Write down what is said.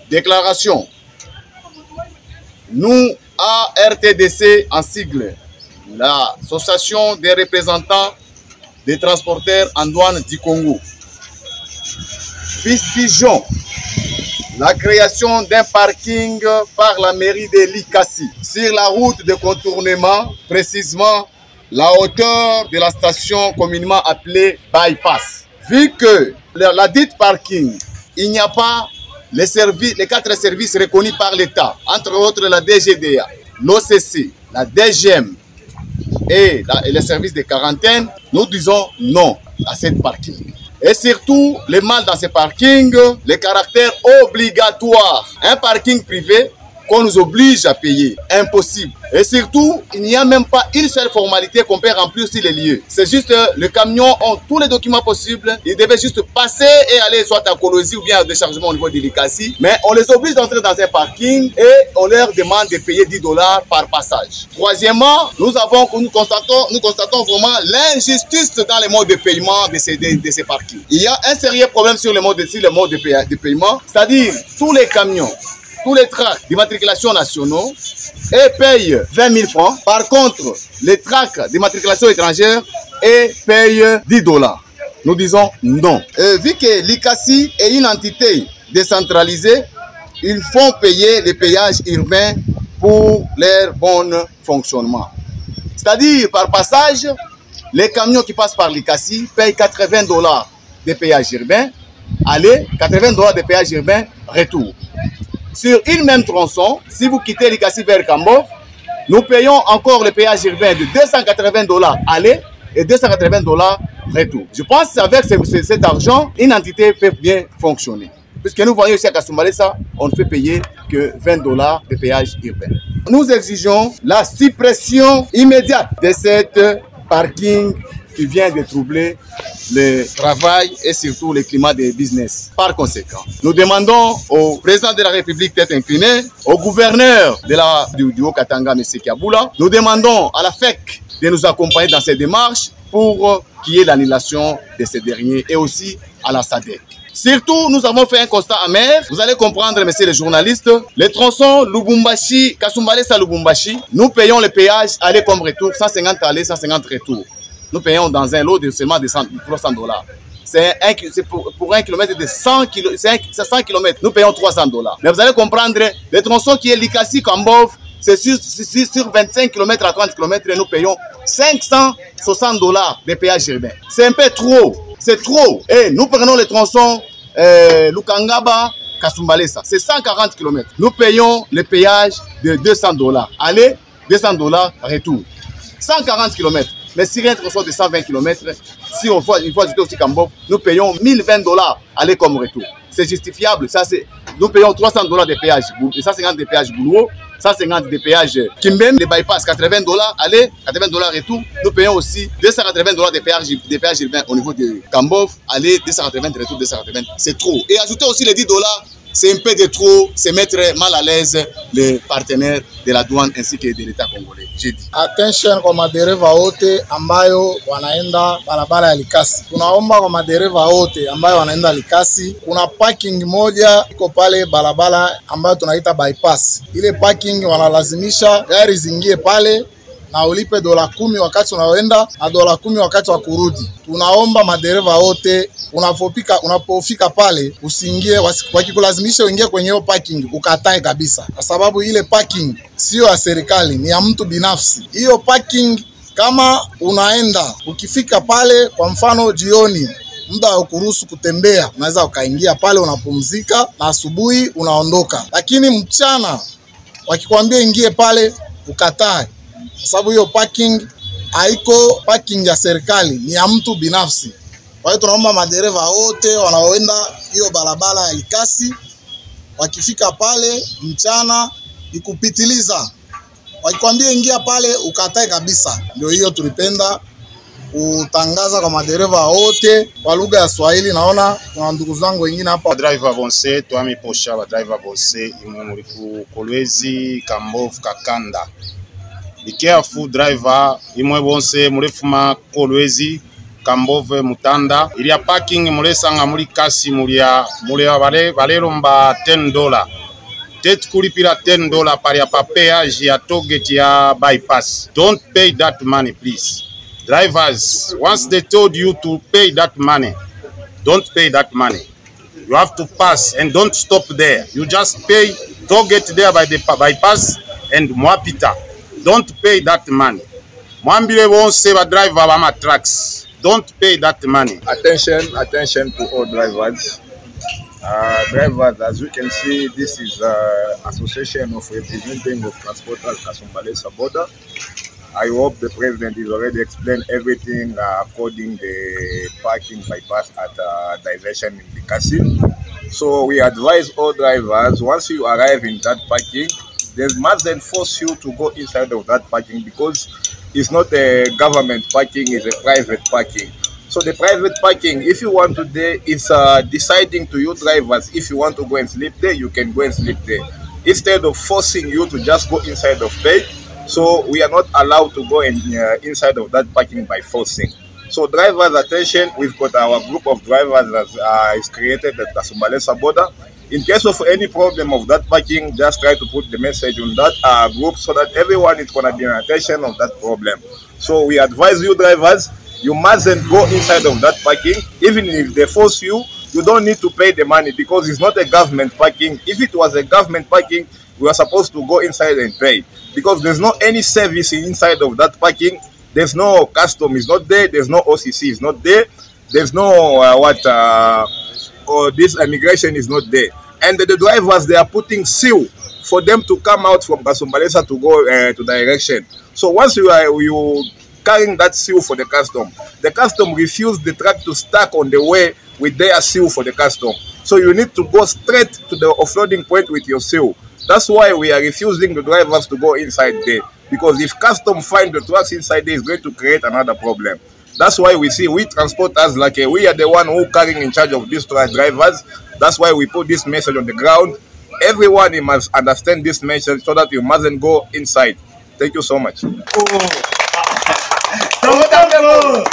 Déclaration. Nous, ARTDC en sigle, l'Association des représentants des transporteurs en douane du Congo, fustigeons la création d'un parking par la mairie de Likasi sur la route de contournement, précisément la hauteur de la station communément appelée bypass. Vu que la dite parking, il n'y a pas les 4 services reconnus par l'État, entre autres la DGDA, l'OCC, la DGM et les services de quarantaine, nous disons non à cette parking. Et surtout, le mal dans ces parkings, le caractère obligatoire. Un parking privé qu'on nous oblige à payer. Impossible. Et surtout, il n'y a même pas une seule formalité qu'on peut remplir sur les lieux. C'est juste, le camion ont tous les documents possibles. Ils devaient juste passer et aller soit à Kolosi ou bien à déchargement au niveau de l'Ikasi. Mais on les oblige d'entrer dans un parking et on leur demande de payer $10 par passage. Troisièmement, nous constatons vraiment l'injustice dans les modes de paiement de ces parkings. Il y a un sérieux problème sur le mode de paiement, c'est-à-dire tous les camions, tous les tracts d'immatriculation nationaux payent 20 000 francs. Par contre, les tracts d'immatriculation étrangère payent $10. Nous disons non. Vu que l'Ikasi est une entité décentralisée, ils font payer les péages urbains pour leur bon fonctionnement. C'est-à-dire, par passage, les camions qui passent par l'Ikasi payent $80 de péage urbain, aller, $80 de péage urbain, retour. Sur une même tronçon, si vous quittez l'Ikasi vers Kambov, nous payons encore le péage urbain de $280 aller et $280 retour. Je pense qu'avec cet argent, une entité peut bien fonctionner. Puisque nous voyons ici à Kasumbalesa, on ne fait payer que $20 de péage urbain. Nous exigeons la suppression immédiate de cette parking qui vient de troubler le travail et surtout le climat de business. Par conséquent, nous demandons au président de la République tête inclinée, au gouverneur du Haut-Katanga, M. Kiaboula, nous demandons à la FEC de nous accompagner dans ces démarches pour qu'il y ait l'annulation de ces derniers et aussi à la SADC. Surtout, nous avons fait un constat amer. Vous allez comprendre, messieurs les journalistes, les tronçons Lubumbashi, Kasumbalesa Lubumbashi, nous payons le péage aller comme retour, 150 aller, 150 retour. Nous payons dans un lot de seulement de $100. C'est pour un kilomètre de 100 km. Nous payons $300. Mais vous allez comprendre, les tronçons qui est l'Ikasi Kambov, c'est sur 25 km à 30 km et nous payons $560 de péage urbain. C'est un peu trop. C'est trop. Et nous prenons les tronçons Lukangaba, Kasumbalesa. C'est 140 km. Nous payons le péage de $200. Aller, $200 retour. 140 km. Mais si rien tronçon de 120 km, si on voit ajouter aussi Kambov, nous payons $1020 aller comme retour. C'est justifiable. Ça, nous payons $300 de péage, 150 de péage Boulouo, 150 de péage Kimbem, les bypass, $80 aller, $80 retour. Nous payons aussi $280 de péage urbain au niveau de Kambov, aller, $280 retour, $280. C'est trop. Et ajouter aussi les $10, c'est un peu de trop, c'est mettre mal à l'aise les partenaires de la douane ainsi que de l'État congolais. J'ai dit. Attention kwa madereva wote ambayo wanaenda barabara ya Likasi. Tunaomba kwa madereva wote ambayo wanaenda Likasi, kuna parking moja iko pale barabara ambayo tunaita bypass. Ile parking wanalazimisha gari zingie pale na ulipe $10 wakati unaoenda na $10 wakati wa kurudi. Tunaomba madereva wote unapofika pale usiingie, wakikulazimisha uingie kwenye hiyo parking ukatae kabisa, kwa sababu ile parking sio ya serikali, ni ya mtu binafsi. Hiyo parking kama unaenda ukifika pale, kwa mfano jioni, muda wa kuruhusu kutembea, unaweza ukaingia pale unapumzika na asubuhi unaondoka. Lakini mchana wakikwambia ingie pale ukatae, kwa sababu hiyo parking haiko parking ya serikali, ni ya mtu binafsi. Kwa hiyo tunaomba madereva wote wanaoenda hiyo barabara ya Likasi wakifika pale mchana ikupitiliza, wakikwambia ingia pale ukatae kabisa. Ndio hiyo tulipenda kutangaza kwa madereva wote kwa lugha ya Swahili. Naona kuna ndugu zangu wengine hapa. Driver bonse, twami posha ba driver bonse imwe muri ku Kolwezi, Kambov, Kakanda. Be careful, driver. Imwe bonse mulefuma Kolwezi, Kambove, Mutanda. Il y a parking mulesanga muli kasi mulia valelomba $10. Tet kulipira $10 paria papéage ya toget ya bypass. Don't pay that money, please. Drivers, once they told you to pay that money, don't pay that money. You have to pass and don't stop there. You just pay toget there by the bypass and Mwapita. Don't pay that money. Mwambile won't save a driver on trucks. Don't pay that money. Attention to all drivers. Drivers, as you can see, this is Association of Representing of Transporters Kasumbalesa border. I hope the president is already explained everything according the parking bypass at diversion in Likasi. So we advise all drivers, once you arrive in that parking, they mustn't force you to go inside of that parking because it's not a government parking, it's a private parking. So the private parking, if you want to there, it's deciding to you drivers, if you want to go and sleep there, you can go and sleep there. Instead of forcing you to just go inside of bed, so we are not allowed to go inside of that parking by forcing. So drivers, attention, we've got our group of drivers that is created at Kasumbalesa border. In case of any problem of that parking, just try to put the message on that group so that everyone is going to be in attention of that problem. So we advise you drivers, you mustn't go inside of that parking. Even if they force you, you don't need to pay the money because it's not a government parking. If it was a government parking, we are supposed to go inside and pay because there's no any service inside of that parking. There's no custom is not there. There's no OCC is not there. There's no this immigration is not there. And the drivers, they are putting seal for them to come out from Kasumbalesa to go to direction. So once you carrying that seal for the custom refused the truck to stack on the way with their seal for the custom. So you need to go straight to the offloading point with your seal. That's why we are refusing the drivers to go inside there. Because if custom find the trucks inside there, it's going to create another problem. That's why we transporters, like we are the one who carrying in charge of these truck drivers. That's why we put this message on the ground. Everyone must understand this message so that you mustn't go inside. Thank you so much. Oh.